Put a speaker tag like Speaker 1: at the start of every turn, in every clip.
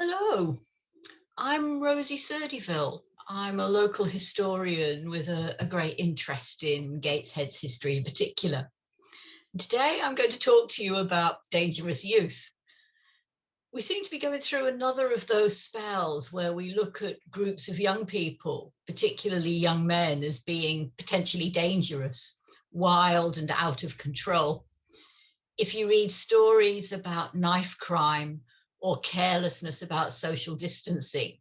Speaker 1: Hello, I'm Rosie Surdeville. I'm a local historian with a great interest in Gateshead's history in particular. Today I'm going to talk to you about dangerous youth. We seem to be going through another of those spells where we look at groups of young people, particularly young men, as being potentially dangerous, wild and out of control. If you read stories about knife crime or carelessness about social distancing,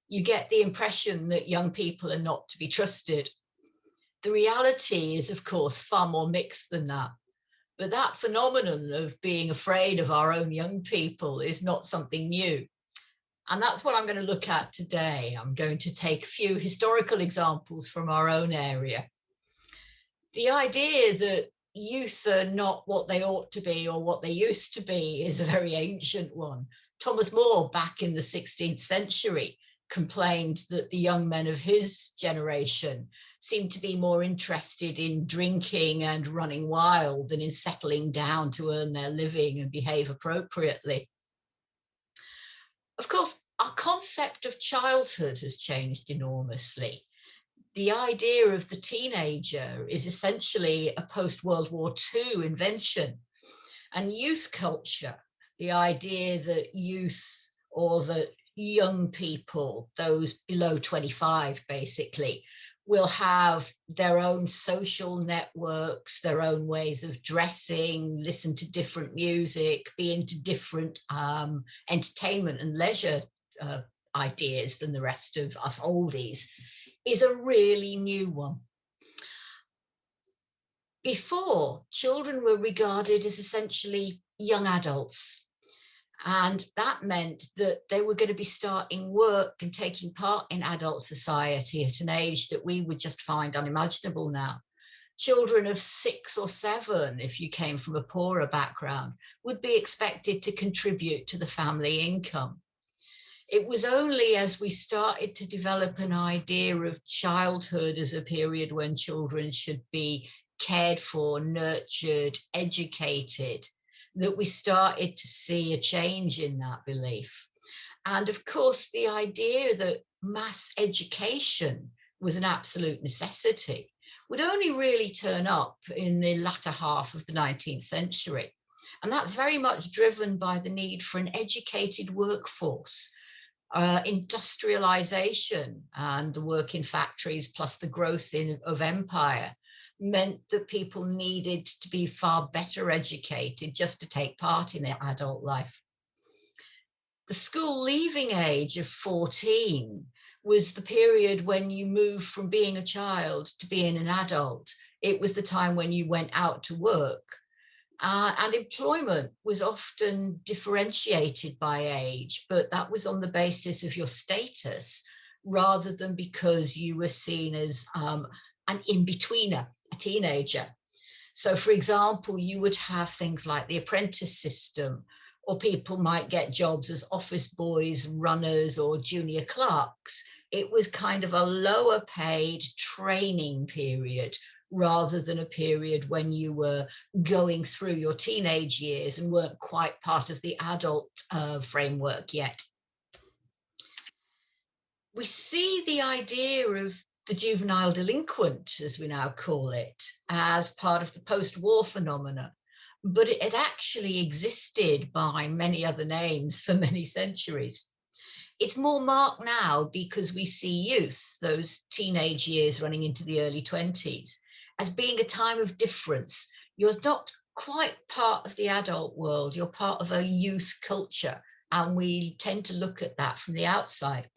Speaker 1: you get the impression that young people are not to be trusted. The reality is, of course, far more mixed than that. But that phenomenon of being afraid of our own young people is not something new. And that's what I'm going to look at today. I'm going to take a few historical examples from our own area. The idea that youth are not what they ought to be or what they used to be is a very ancient one. Thomas More, back in the 16th century, complained that the young men of his generation seemed to be more interested in drinking and running wild than in settling down to earn their living and behave appropriately. Of course, our concept of childhood has changed enormously. The idea of the teenager is essentially a post-World War II invention. And youth culture, the idea that youth or that young people, those below 25 basically, will have their own social networks, their own ways of dressing, listen to different music, be into different entertainment and leisure ideas than the rest of us oldies, is a really new one. Before, children were regarded as essentially young adults. And that meant that they were going to be starting work and taking part in adult society at an age that we would just find unimaginable now. Children of 6 or 7, if you came from a poorer background, would be expected to contribute to the family income. It was only as we started to develop an idea of childhood as a period when children should be cared for, nurtured, educated, that we started to see a change in that belief. And of course, the idea that mass education was an absolute necessity would only really turn up in the latter half of the 19th century. And that's very much driven by the need for an educated workforce. Industrialization and the work in factories plus the growth of empire meant that people needed to be far better educated just to take part in their adult life. The school leaving age of 14 was the period when you moved from being a child to being an adult. It was the time when you went out to work. And employment was often differentiated by age, but that was on the basis of your status rather than because you were seen as an in-betweener, a teenager. So, for example, you would have things like the apprentice system, or people might get jobs as office boys, runners, or junior clerks. It was kind of a lower paid training period rather than a period when you were going through your teenage years and weren't quite part of the adult framework yet. We see the idea of the juvenile delinquent, as we now call it, as part of the post-war phenomena, but it had actually existed by many other names for many centuries. It's more marked now because we see youth, those teenage years running into the early 20s, as being a time of difference. You're not quite part of the adult world, you're part of a youth culture, and we tend to look at that from the outside.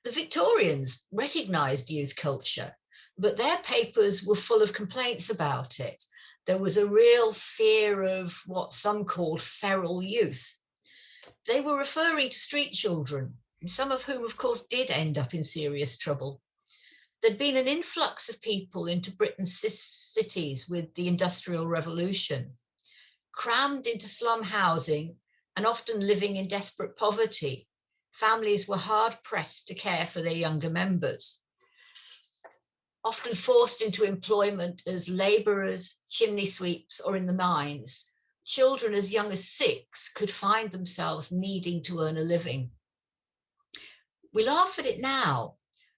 Speaker 1: The Victorians recognised youth culture, but their papers were full of complaints about it. There was a real fear of what some called feral youth. They were referring to street children, some of whom, of course, did end up in serious trouble. There'd been an influx of people into Britain's cities with the Industrial Revolution, crammed into slum housing and often living in desperate poverty. Families were hard-pressed to care for their younger members, often forced into employment as labourers, chimney sweeps, or in the mines. Children as young as 6 could find themselves needing to earn a living. We laugh at it now,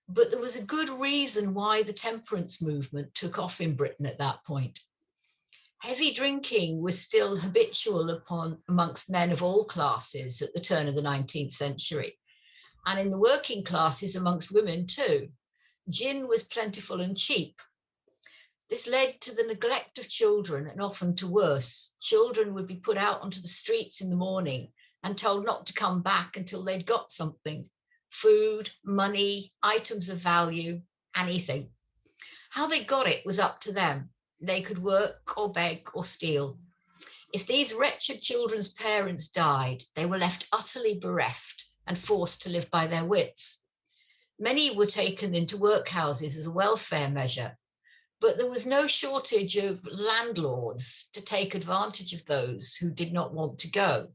Speaker 1: but there was a good reason why the temperance movement took off in Britain at that point. Heavy drinking was still habitual amongst men of all classes at the turn of the 19th century, and in the working classes amongst women too. Gin was plentiful and cheap. This led to the neglect of children and often to worse. Children would be put out onto the streets in the morning and told not to come back until they'd got something: food, money, items of value, anything. How they got it was up to them. They could work or beg or steal. If these wretched children's parents died, they were left utterly bereft and forced to live by their wits. Many were taken into workhouses as a welfare measure, but there was no shortage of landlords to take advantage of those who did not want to go.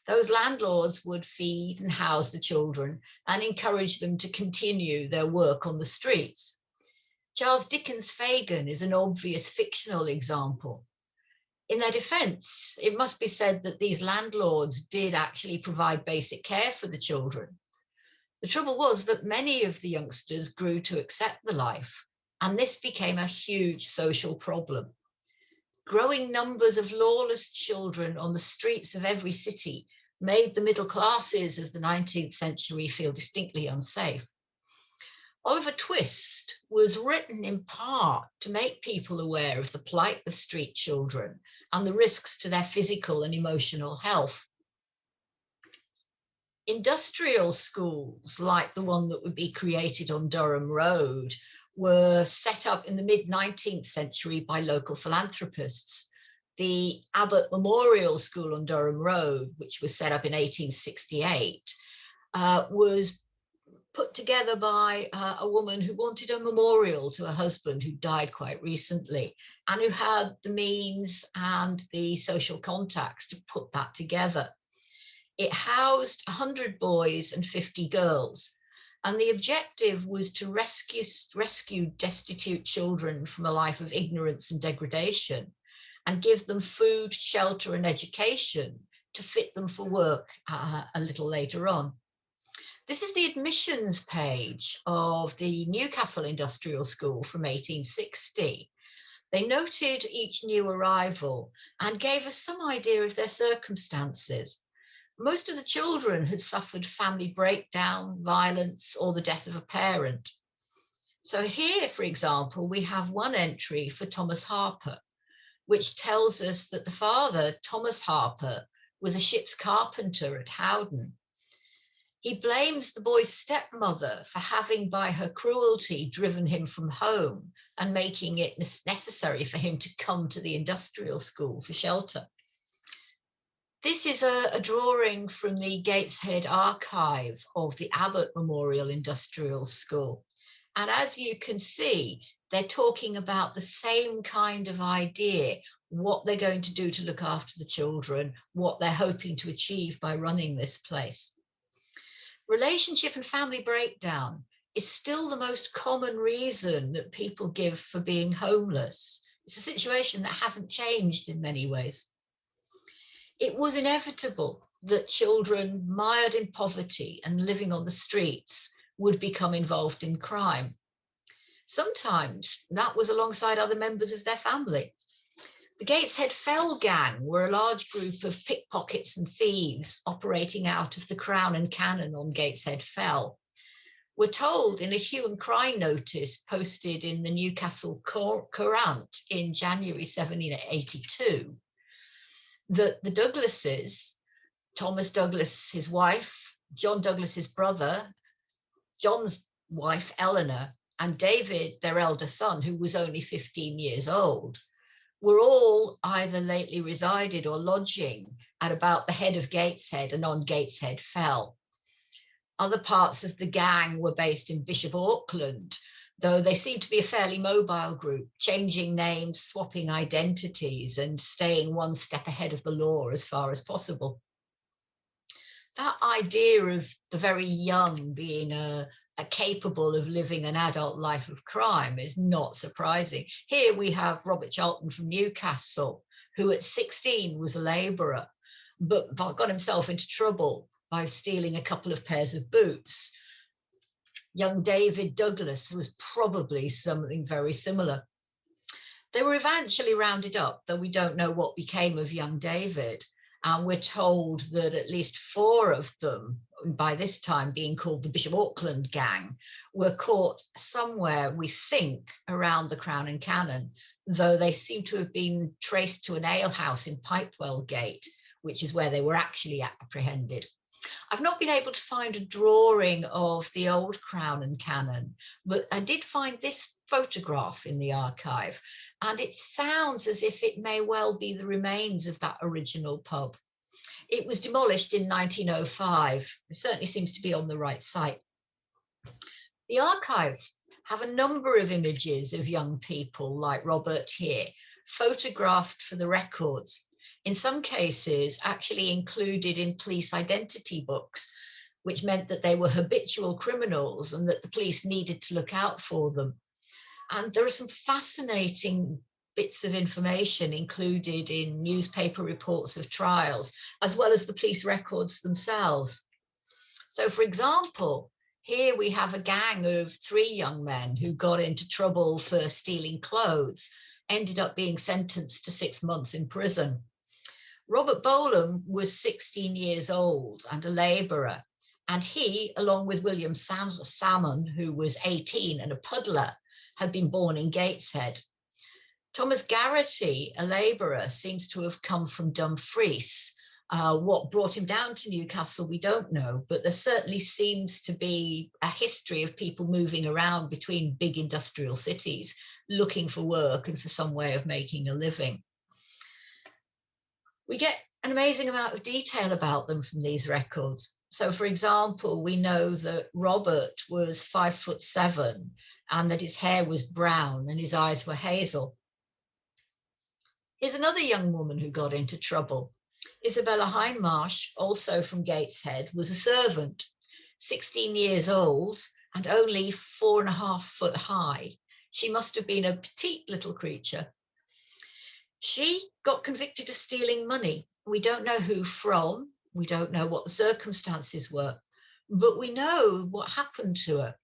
Speaker 1: Those landlords would feed and house the children and encourage them to continue their work on the streets. Charles Dickens' Fagin is an obvious fictional example. In their defense, it must be said that these landlords did actually provide basic care for the children. The trouble was that many of the youngsters grew to accept the life, and this became a huge social problem. Growing numbers of lawless children on the streets of every city made the middle classes of the 19th century feel distinctly unsafe. Oliver Twist was written in part to make people aware of the plight of street children and the risks to their physical and emotional health. Industrial schools, like the one that would be created on Durham Road, were set up in the mid-19th century by local philanthropists. The Abbott Memorial School on Durham Road, which was set up in 1868, was put together by a woman who wanted a memorial to her husband who died quite recently, and who had the means and the social contacts to put that together. It housed 100 boys and 50 girls, and the objective was to rescue destitute children from a life of ignorance and degradation and give them food, shelter, and education to fit them for work a little later on. This is the admissions page of the Newcastle Industrial School from 1860. They noted each new arrival and gave us some idea of their circumstances. Most of the children had suffered family breakdown, violence, or the death of a parent. So here, for example, we have one entry for Thomas Harper, which tells us that the father, Thomas Harper, was a ship's carpenter at Howden. He blames the boy's stepmother for having, by her cruelty, driven him from home and making it necessary for him to come to the industrial school for shelter. This is a drawing from the Gateshead archive of the Abbott Memorial Industrial School. And as you can see, they're talking about the same kind of idea, what they're going to do to look after the children, what they're hoping to achieve by running this place. Relationship and family breakdown is still the most common reason that people give for being homeless. It's a situation that hasn't changed in many ways. It was inevitable that children mired in poverty and living on the streets would become involved in crime. Sometimes that was alongside other members of their family. The Gateshead Fell Gang were a large group of pickpockets and thieves operating out of the Crown and Cannon on Gateshead Fell. We're told in a hue and cry notice posted in the Newcastle Courant in January 1782 that the Douglases, Thomas Douglas, his wife, John Douglas, his brother, John's wife, Eleanor, and David, their elder son, who was only 15 years old, were all either lately resided or lodging at about the head of Gateshead and on Gateshead Fell. Other parts of the gang were based in Bishop Auckland, though they seemed to be a fairly mobile group, changing names, swapping identities, and staying one step ahead of the law as far as possible. That idea of the very young being capable of living an adult life of crime is not surprising. Here we have Robert Charlton from Newcastle, who at 16 was a labourer, but got himself into trouble by stealing a couple of pairs of boots. Young David Douglas was probably something very similar. They were eventually rounded up, though we don't know what became of young David. And we're told that at least 4 of them, by this time being called the Bishop Auckland gang, were caught somewhere, we think, around the Crown and Cannon, though they seem to have been traced to an alehouse in Pipewell Gate, which is where they were actually apprehended. I've not been able to find a drawing of the old Crown and Cannon, but I did find this photograph in the archive, and it sounds as if it may well be the remains of that original pub. It was demolished in 1905. It certainly seems to be on the right site. The archives have a number of images of young people like Robert here, photographed for the records. In some cases, actually included in police identity books, which meant that they were habitual criminals and that the police needed to look out for them. And there are some fascinating bits of information included in newspaper reports of trials, as well as the police records themselves. So, for example, here we have a gang of 3 young men who got into trouble for stealing clothes, ended up being sentenced to 6 months in prison. Robert Bolem was 16 years old and a labourer, and he, along with William Salmon, who was 18 and a puddler, had been born in Gateshead. Thomas Garrity, a labourer, seems to have come from Dumfries. What brought him down to Newcastle, we don't know, but there certainly seems to be a history of people moving around between big industrial cities, looking for work and for some way of making a living. We get an amazing amount of detail about them from these records. So, for example, we know that Robert was 5'7" and that his hair was brown and his eyes were hazel. Here's another young woman who got into trouble. Isabella Hindmarsh, also from Gateshead, was a servant, 16 years old and only 4.5 foot high. She must have been a petite little creature. She got convicted of stealing money. We don't know who from, we don't know what the circumstances were, but we know what happened to her.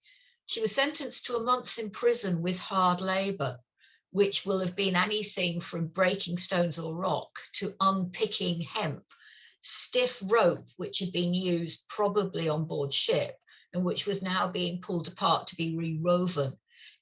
Speaker 1: She was sentenced to a month in prison with hard labour, which will have been anything from breaking stones or rock to unpicking hemp, stiff rope, which had been used probably on board ship and which was now being pulled apart to be rewoven.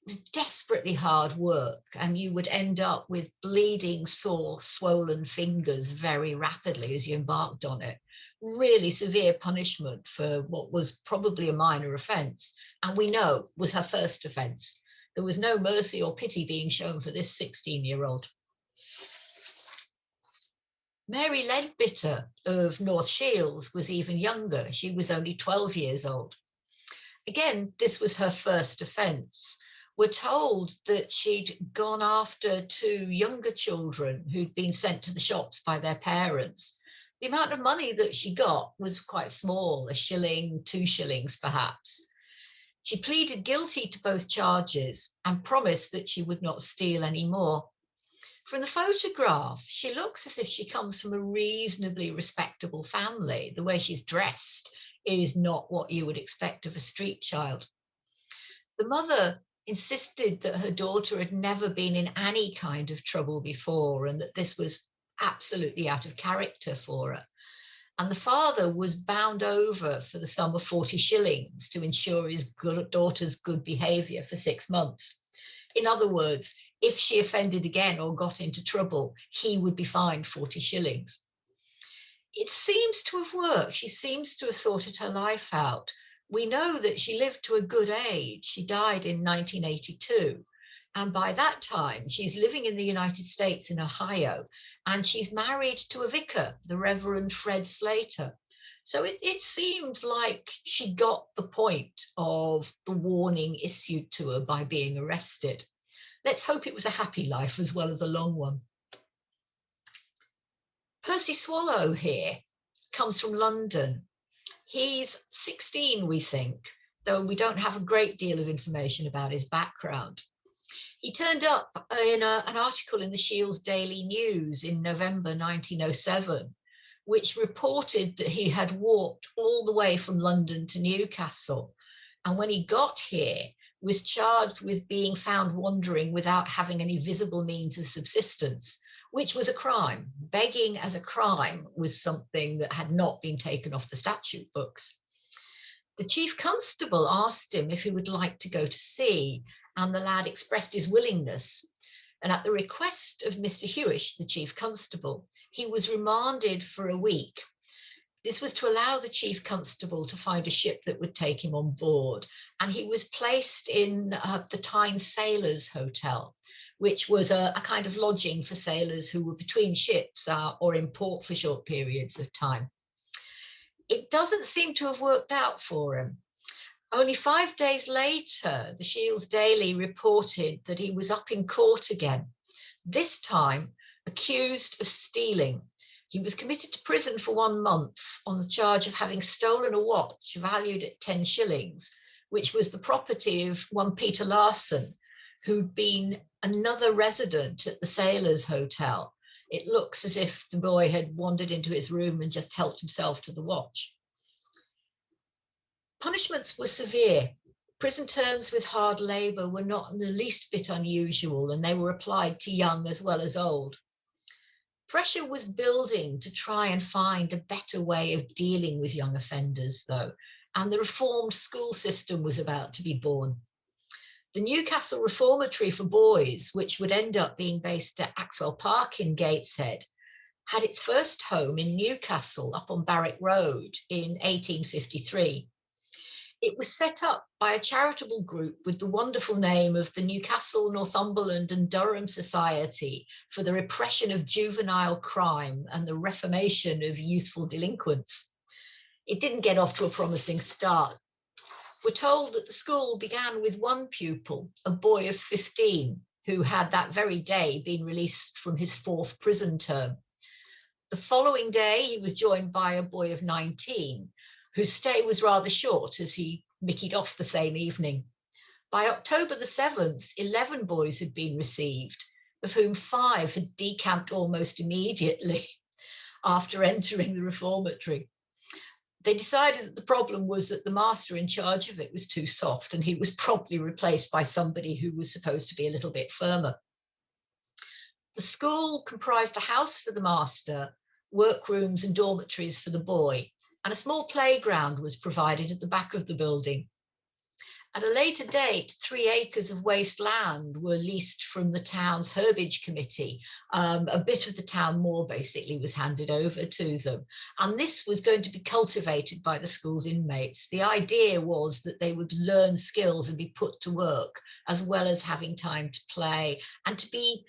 Speaker 1: It was desperately hard work, and you would end up with bleeding, sore, swollen fingers very rapidly as you embarked on it. Really severe punishment for what was probably a minor offence, and we know was her first offence. There was no mercy or pity being shown for this 16-year-old. Mary Ledbitter of North Shields was even younger. She was only 12 years old. Again, this was her first offence. We're told that she'd gone after 2 younger children who'd been sent to the shops by their parents. The amount of money that she got was quite small, 1 shilling, 2 shillings perhaps. She pleaded guilty to both charges and promised that she would not steal any more. From the photograph, she looks as if she comes from a reasonably respectable family. The way she's dressed is not what you would expect of a street child. The mother insisted that her daughter had never been in any kind of trouble before and that this was absolutely out of character for her. And the father was bound over for the sum of 40 shillings to ensure his daughter's good behaviour for 6 months. In other words, if she offended again or got into trouble, he would be fined 40 shillings. It seems to have worked. She seems to have sorted her life out. We know that she lived to a good age. She died in 1982. And by that time, she's living in the United States in Ohio, and she's married to a vicar, the Reverend Fred Slater. So it seems like she got the point of the warning issued to her by being arrested. Let's hope it was a happy life as well as a long one. Percy Swallow here comes from London. He's 16, we think, though we don't have a great deal of information about his background. He turned up in an article in the Shields Daily News in November 1907, which reported that he had walked all the way from London to Newcastle. And when he got here, was charged with being found wandering without having any visible means of subsistence, which was a crime. Begging as a crime was something that had not been taken off the statute books. The chief constable asked him if he would like to go to sea, and the lad expressed his willingness. And at the request of Mr. Hewish, the chief constable, he was remanded for a week. This was to allow the chief constable to find a ship that would take him on board. And he was placed in the Tyne Sailors Hotel, which was a kind of lodging for sailors who were between ships or in port for short periods of time. It doesn't seem to have worked out for him. Only 5 days later, the Shields Daily reported that he was up in court again, this time accused of stealing. He was committed to prison for 1 month on the charge of having stolen a watch valued at 10 shillings, which was the property of one Peter Larson, who'd been another resident at the Sailors Hotel. It looks as if the boy had wandered into his room and just helped himself to the watch. Punishments were severe. Prison terms with hard labour were not in the least bit unusual, and they were applied to young as well as old. Pressure was building to try and find a better way of dealing with young offenders, though, and the reformed school system was about to be born. The Newcastle Reformatory for Boys, which would end up being based at Axwell Park in Gateshead, had its first home in Newcastle up on Barrack Road in 1853. It was set up by a charitable group with the wonderful name of the Newcastle, Northumberland and Durham Society for the Repression of Juvenile Crime and the Reformation of Youthful Delinquents. It didn't get off to a promising start. We're told that the school began with one pupil, a boy of 15, who had that very day been released from his 4th prison term. The following day, he was joined by a boy of 19, whose stay was rather short as he mickeyed off the same evening. By October the 7th, 11 boys had been received, of whom 5 had decamped almost immediately after entering the reformatory. They decided that the problem was that the master in charge of it was too soft, and he was promptly replaced by somebody who was supposed to be a little bit firmer. The school comprised a house for the master, workrooms and dormitories for the boy, and a small playground was provided at the back of the building. At a later date, 3 acres of waste land were leased from the town's herbage committee. A bit of the town moor basically was handed over to them. And this was going to be cultivated by the school's inmates. The idea was that they would learn skills and be put to work, as well as having time to play and to be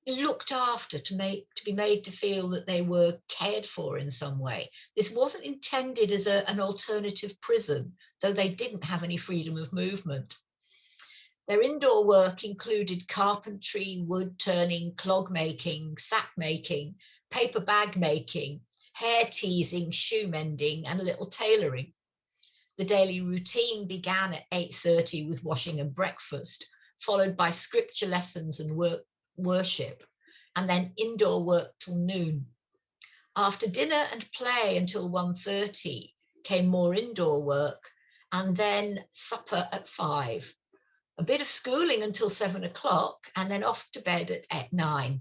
Speaker 1: looked after, to be made to feel that they were cared for in some way. This wasn't intended as an alternative prison, though they didn't have any freedom of movement. Their indoor work included carpentry, wood turning, clog making, sack making, paper bag making, hair teasing, shoe mending, and a little tailoring. The daily routine began at 8:30 with washing and breakfast, followed by scripture lessons and worship, and then indoor work till noon. After dinner and play until 1:30 came more indoor work, and then supper at 5. A bit of schooling until 7 o'clock, and then off to bed at 9.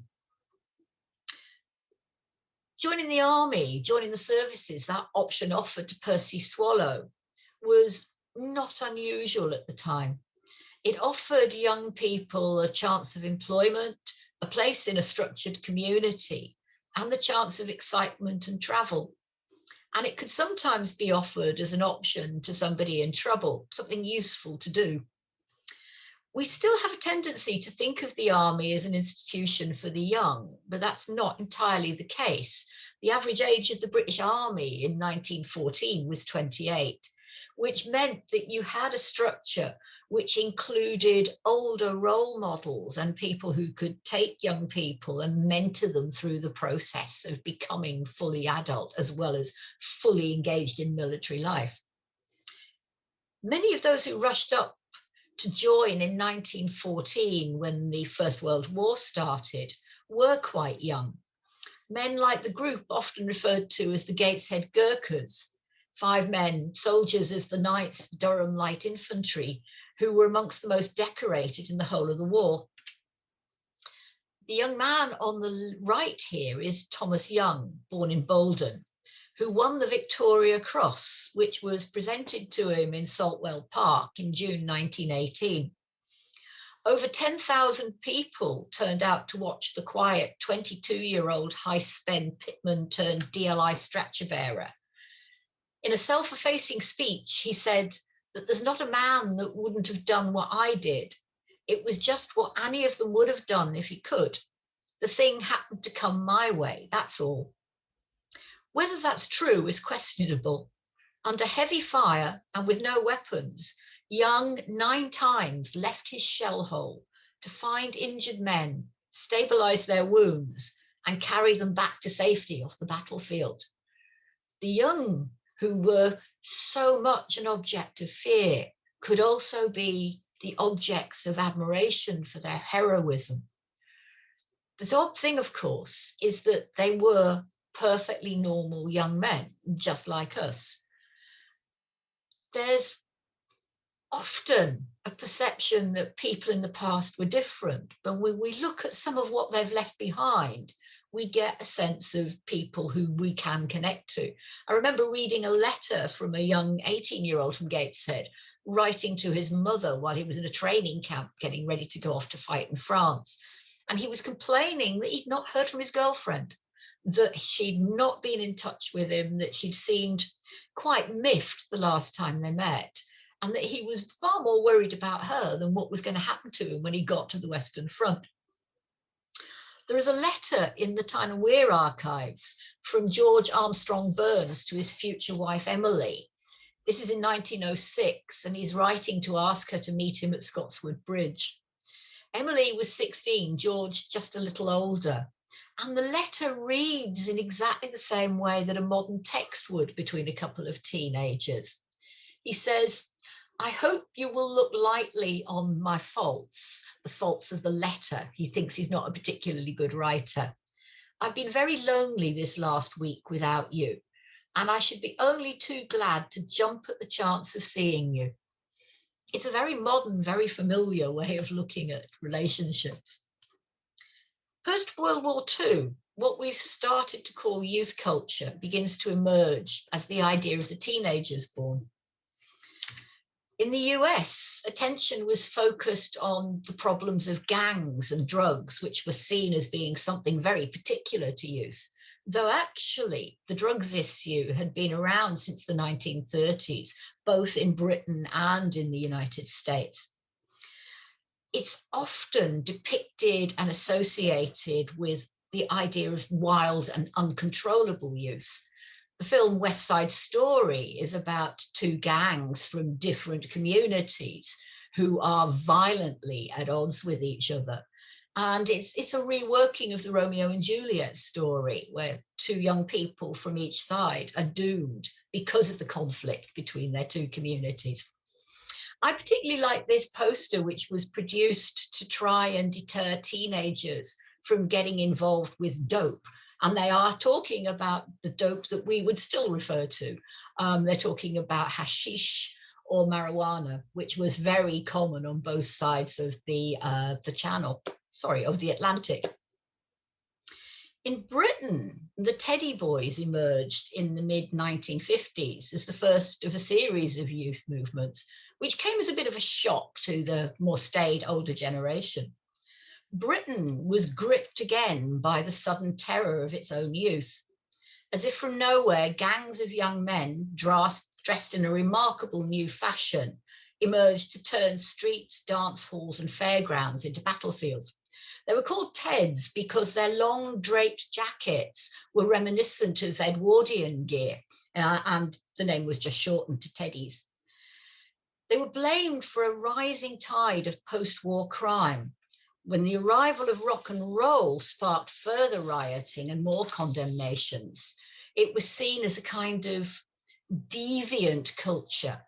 Speaker 1: Joining the army, joining the services, that option offered to Percy Swallow, was not unusual at the time. It offered young people a chance of employment, a place in a structured community, and the chance of excitement and travel. And it could sometimes be offered as an option to somebody in trouble, something useful to do. We still have a tendency to think of the army as an institution for the young, but that's not entirely the case. The average age of the British Army in 1914 was 28, which meant that you had a structure which included older role models and people who could take young people and mentor them through the process of becoming fully adult, as well as fully engaged in military life. Many of those who rushed up to join in 1914 when the First World War started were quite young. Men like the group often referred to as the Gateshead Gurkhas, 5 men, soldiers of the 9th Durham Light Infantry, who were amongst the most decorated in the whole of the war. The young man on the right here is Thomas Young, born in Bolden, who won the Victoria Cross, which was presented to him in Saltwell Park in June 1918. Over 10,000 people turned out to watch the quiet 22-year-old high-spend pitman turned DLI stretcher bearer. In a self-effacing speech, he said that there's not a man that wouldn't have done what I did. It was just what any of them would have done if he could. The thing happened to come my way, that's all. Whether that's true is questionable. Under heavy fire and with no weapons, Young 9 times left his shell hole to find injured men, stabilize their wounds, and carry them back to safety off the battlefield. The young, who were so much an object of fear, could also be the objects of admiration for their heroism. The odd thing, of course, is that they were perfectly normal young men, just like us. There's often a perception that people in the past were different, but when we look at some of what they've left behind, we get a sense of people who we can connect to. I remember reading a letter from a young 18-year-old from Gateshead, writing to his mother while he was in a training camp getting ready to go off to fight in France. And he was complaining that he'd not heard from his girlfriend, that she'd not been in touch with him, that she'd seemed quite miffed the last time they met, and that he was far more worried about her than what was going to happen to him when he got to the Western Front. There is a letter in the Tyne and Wear archives from George Armstrong Burns to his future wife, Emily. This is in 1906, and he's writing to ask her to meet him at Scotswood Bridge. Emily was 16, George just a little older. And the letter reads in exactly the same way that a modern text would between a couple of teenagers. He says, I hope you will look lightly on my faults, the faults of the letter. He thinks he's not a particularly good writer. I've been very lonely this last week without you, and I should be only too glad to jump at the chance of seeing you. It's a very modern, very familiar way of looking at relationships. Post-World War II, what we've started to call youth culture begins to emerge as the idea of the teenager is born. In the US, attention was focused on the problems of gangs and drugs, which were seen as being something very particular to youth, though actually the drugs issue had been around since the 1930s, both in Britain and in the United States. It's often depicted and associated with the idea of wild and uncontrollable youth. The film West Side Story is about 2 gangs from different communities who are violently at odds with each other. And it's a reworking of the Romeo and Juliet story, where 2 young people from each side are doomed because of the conflict between their 2 communities. I particularly like this poster, which was produced to try and deter teenagers from getting involved with dope. And they are talking about the dope that we would still refer to. They're talking about hashish or marijuana, which was very common on both sides of the Atlantic. In Britain, the Teddy Boys emerged in the mid-1950s as the first of a series of youth movements, which came as a bit of a shock to the more staid older generation. Britain was gripped again by the sudden terror of its own youth. As if from nowhere, gangs of young men dressed in a remarkable new fashion emerged to turn streets, dance halls, and fairgrounds into battlefields. They were called Teds because their long draped jackets were reminiscent of Edwardian gear, and the name was just shortened to Teddies. They were blamed for a rising tide of post-war crime. When the arrival of rock and roll sparked further rioting and more condemnations, it was seen as a kind of deviant culture.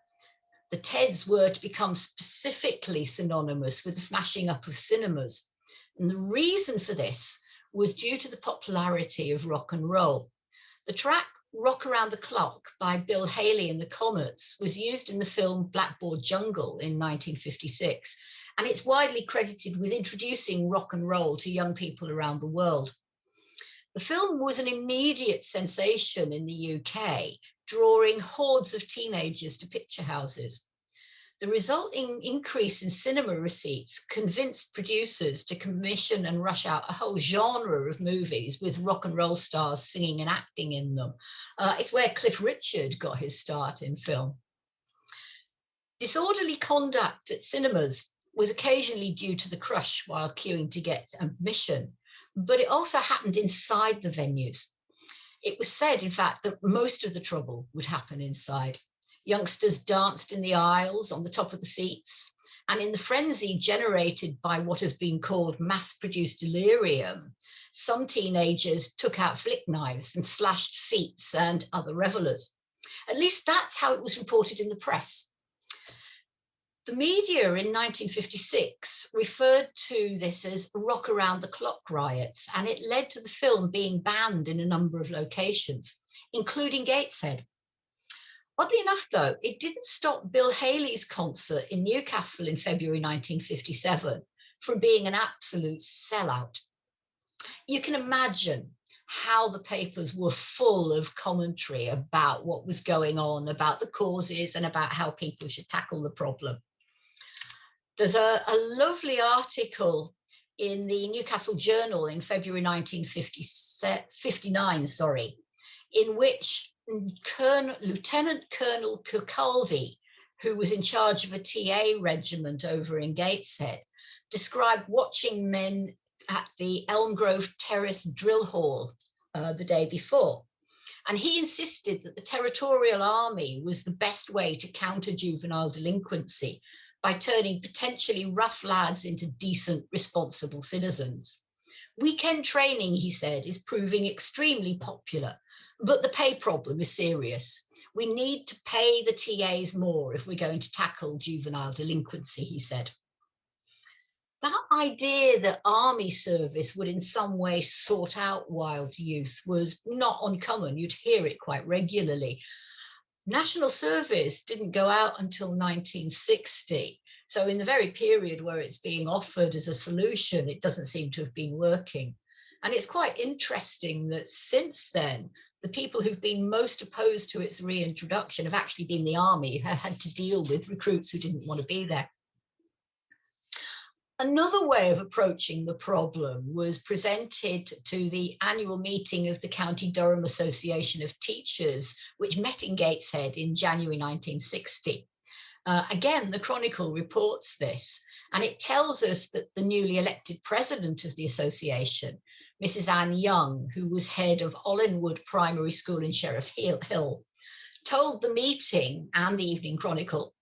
Speaker 1: The TEDs were to become specifically synonymous with the smashing up of cinemas. And the reason for this was due to the popularity of rock and roll. The track Rock Around the Clock by Bill Haley and the Comets was used in the film Blackboard Jungle in 1956, and it's widely credited with introducing rock and roll to young people around the world. The film was an immediate sensation in the UK, drawing hordes of teenagers to picture houses. The resulting increase in cinema receipts convinced producers to commission and rush out a whole genre of movies with rock and roll stars singing and acting in them. It's where Cliff Richard got his start in film. Disorderly conduct at cinemas was occasionally due to the crush while queuing to get admission, but it also happened inside the venues. It was said, in fact, that most of the trouble would happen inside. Youngsters danced in the aisles, on the top of the seats, and in the frenzy generated by what has been called mass-produced delirium, some teenagers took out flick knives and slashed seats and other revelers. At least that's how it was reported in the press. The media in 1956 referred to this as Rock Around the Clock riots, and it led to the film being banned in a number of locations, including Gateshead. Oddly enough, though, it didn't stop Bill Haley's concert in Newcastle in February 1957 from being an absolute sellout. You can imagine how the papers were full of commentary about what was going on, about the causes, and about how people should tackle the problem. There's a lovely article in the Newcastle Journal in February 1959, in which Lieutenant Colonel Kirkcaldy, who was in charge of a TA regiment over in Gateshead, described watching men at the Elm Grove Terrace Drill Hall the day before. And he insisted that the Territorial Army was the best way to counter juvenile delinquency by turning potentially rough lads into decent, responsible citizens. Weekend training, he said, is proving extremely popular, but the pay problem is serious. We need to pay the TAs more if we're going to tackle juvenile delinquency, he said. That idea that army service would in some way sort out wild youth was not uncommon. You'd hear it quite regularly. National service didn't go out until 1960. So in the very period where it's being offered as a solution, it doesn't seem to have been working. And it's quite interesting that since then, the people who've been most opposed to its reintroduction have actually been the army, who have had to deal with recruits who didn't want to be there. Another way of approaching the problem was presented to the annual meeting of the County Durham Association of Teachers, which met in Gateshead in January 1960. Again, the Chronicle reports this, and it tells us that the newly elected president of the association, Mrs. Anne Young, who was head of Ollinwood Primary School in Sheriff Hill, told the meeting and the Evening Chronicle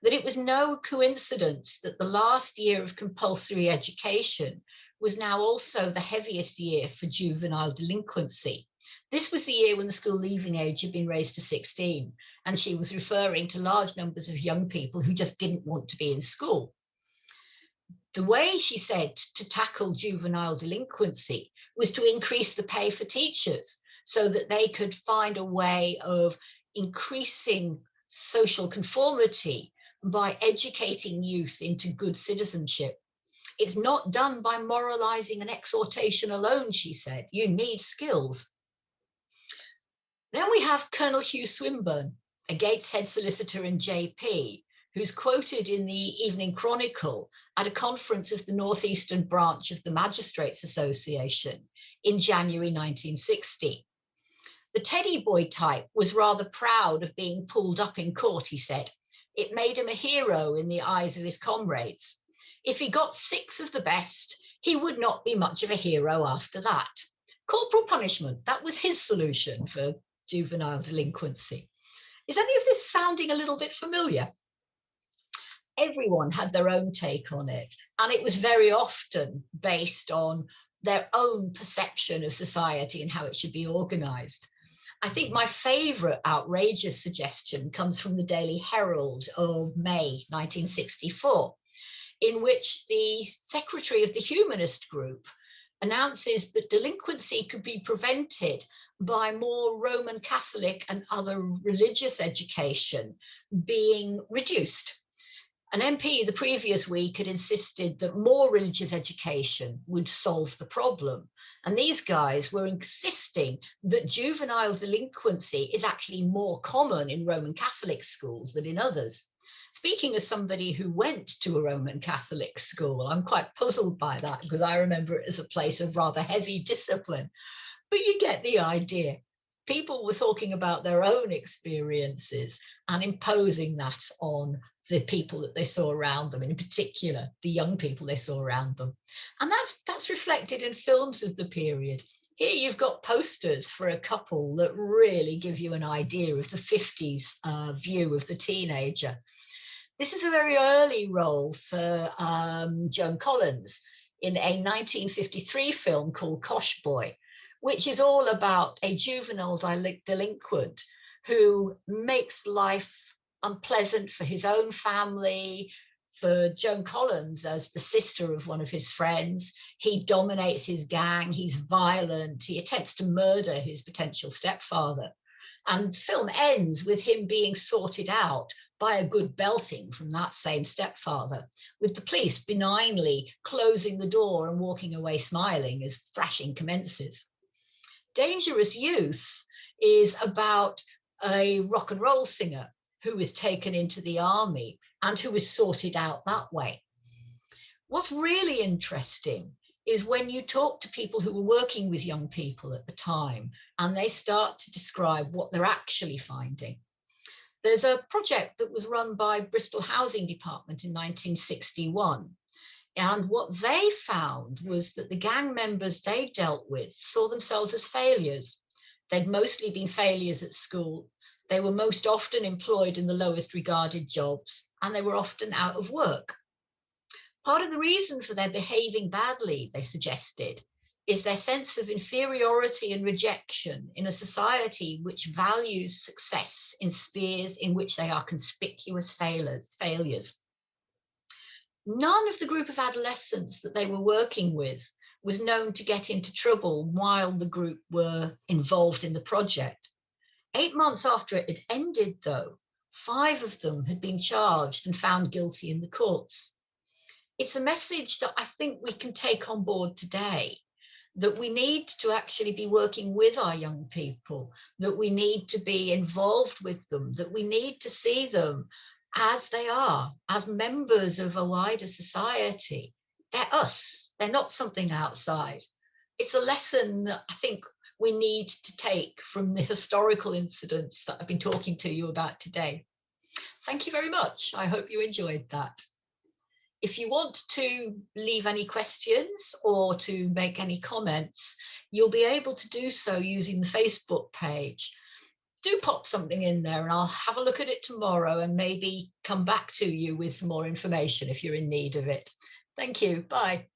Speaker 1: that it was no coincidence that the last year of compulsory education was now also the heaviest year for juvenile delinquency. This was the year when the school leaving age had been raised to 16, and she was referring to large numbers of young people who just didn't want to be in school. The way, she said, to tackle juvenile delinquency was to increase the pay for teachers so that they could find a way of increasing social conformity by educating youth into good citizenship. It's not done by moralizing and exhortation alone, she said. You need skills. Then we have Colonel Hugh Swinburne, a Gateshead solicitor and JP, who's quoted in the Evening Chronicle at a conference of the Northeastern branch of the Magistrates Association in January 1960. The teddy boy type was rather proud of being pulled up in court, he said. It made him a hero in the eyes of his comrades. If he got 6 of the best, he would not be much of a hero after that. Corporal punishment, that was his solution for juvenile delinquency. Is any of this sounding a little bit familiar? Everyone had their own take on it, and it was very often based on their own perception of society and how it should be organised. I think my favourite outrageous suggestion comes from the Daily Herald of May 1964, in which the secretary of the humanist group announces that delinquency could be prevented by more Roman Catholic and other religious education being reduced. An MP the previous week had insisted that more religious education would solve the problem. And these guys were insisting that juvenile delinquency is actually more common in Roman Catholic schools than in others. Speaking as somebody who went to a Roman Catholic school, I'm quite puzzled by that because I remember it as a place of rather heavy discipline. But you get the idea. People were talking about their own experiences and imposing that on the people that they saw around them, in particular, the young people they saw around them. And that's reflected in films of the period. Here you've got posters for a couple that really give you an idea of the 50s view of the teenager. This is a very early role for Joan Collins in a 1953 film called Kosh Boy, which is all about a juvenile delinquent who makes life unpleasant for his own family, for Joan Collins as the sister of one of his friends. He dominates his gang, he's violent, he attempts to murder his potential stepfather. And the film ends with him being sorted out by a good belting from that same stepfather, with the police benignly closing the door and walking away smiling as thrashing commences. Dangerous Youth is about a rock and roll singer who is taken into the army and who is sorted out that way. What's really interesting is when you talk to people who were working with young people at the time and they start to describe what they're actually finding. There's a project that was run by Bristol Housing Department in 1961. And what they found was that the gang members they dealt with saw themselves as failures. They'd mostly been failures at school. They were most often employed in the lowest regarded jobs, and they were often out of work. Part of the reason for their behaving badly, they suggested, is their sense of inferiority and rejection in a society which values success in spheres in which they are conspicuous failures. None of the group of adolescents that they were working with was known to get into trouble while the group were involved in the project. 8 months after it had ended, though, 5 of them had been charged and found guilty in the courts. It's a message that I think we can take on board today, that we need to actually be working with our young people, that we need to be involved with them, that we need to see them as they are, as members of a wider society. They're us, they're not something outside. It's a lesson that I think we need to take from the historical incidents that I've been talking to you about today. Thank you very much. I hope you enjoyed that. If you want to leave any questions or to make any comments, you'll be able to do so using the Facebook page. Do pop something in there and I'll have a look at it tomorrow and maybe come back to you with some more information if you're in need of it. Thank you. Bye.